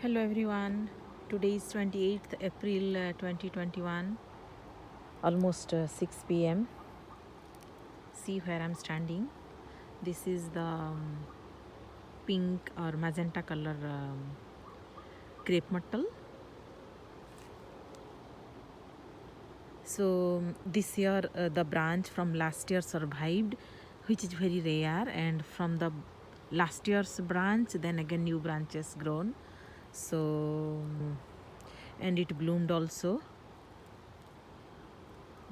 Hello everyone. Today is 28th April 2021, almost 6 p.m. See where I'm standing. This is the pink or magenta color crepe myrtle. So this year the branch from last year survived, which is very rare, and from the last year's branch then again new branches grown. So and it bloomed also.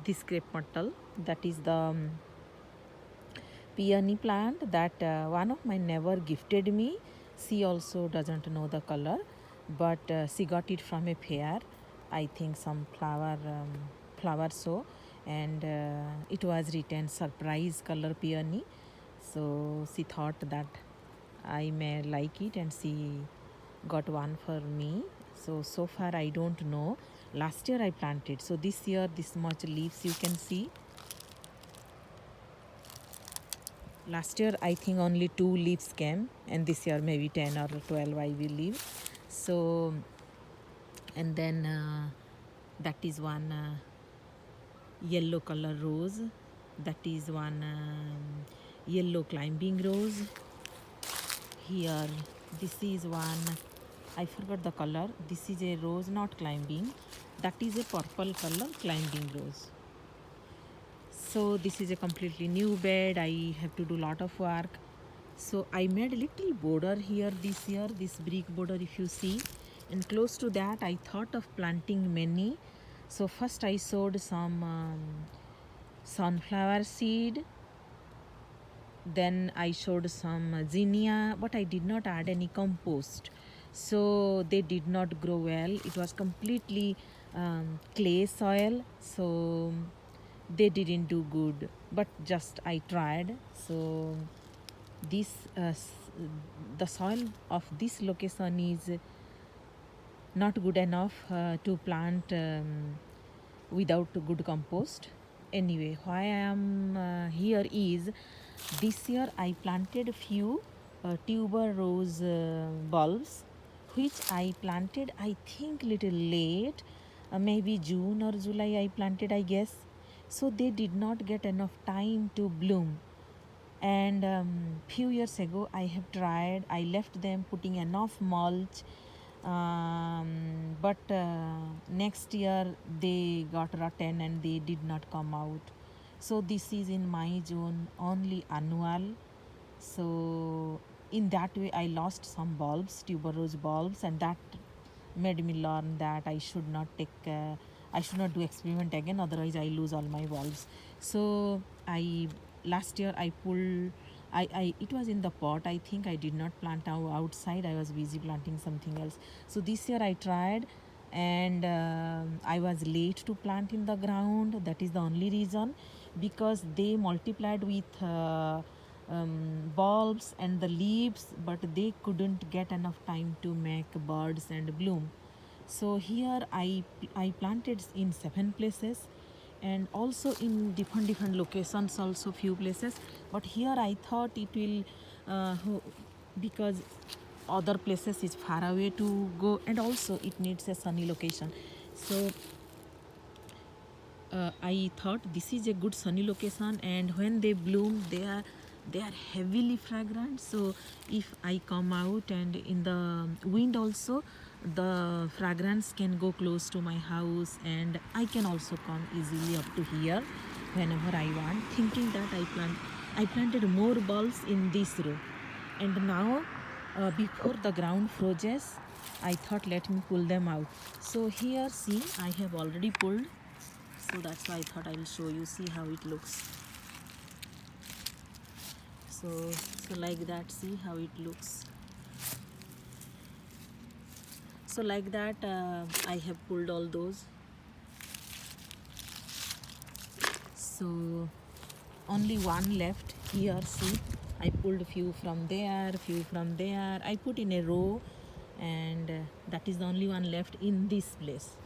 This crepe myrtle, that is the peony plant that one of my neighbor gifted me. She also doesn't know the color, but she got it from a fair, I think some flower show, and it was written surprise color peony. So she thought that I may like it, and she got one for me. So far I don't know. Last year I planted, so this year this much leaves you can see. Last year I think only 2 leaves came, and this year maybe 10 or 12 I will leave. So and then that is one yellow color rose, that is one yellow climbing rose. Here this is one, I forgot the color. This is a rose not climbing, that is a purple color climbing rose. So this is a completely new bed. I have to do lot of work. So I made a little border here this year, this brick border if you see, and close to that I thought of planting many. So first I sowed some sunflower seed, then I sowed some zinnia, but I did not add any compost, so they did not grow well. It was completely clay soil, so they didn't do good, but just I tried. So this the soil of this location is not good enough to plant without good compost. Anyway, why I am here is this year I planted few tuber rose bulbs, which I planted I think little late, maybe June or July I planted, I guess. So they did not get enough time to bloom, and few years ago I have tried, I left them putting enough mulch, but next year they got rotten and they did not come out. So this is in my zone only annual. So in that way I lost some bulbs, tuberose bulbs, and that made me learn that I should not do experiment again, otherwise I lose all my bulbs. So I last year I pulled, I it was in the pot, I think I did not plant outside, I was busy planting something else. So this year I tried, and I was late to plant in the ground. That is the only reason, because they multiplied with bulbs and the leaves, but they couldn't get enough time to make buds and bloom. So here I planted in 7 places, and also in different locations, also few places. But here I thought it will because other places is far away to go, and also it needs a sunny location. So I thought this is a good sunny location, and when they bloom they are heavily fragrant. So if I come out and in the wind also, the fragrance can go close to my house, and I can also come easily up to here whenever I want, thinking that I planted more bulbs in this row. And now before the ground freezes, I thought let me pull them out. So here see, I have already pulled, so that's why I thought I will show you, see how it looks. So like that, see how it looks. So like that I have pulled all those. So only one left here, see, I pulled a few from there, few from there, I put in a row, and that is the only one left in this place.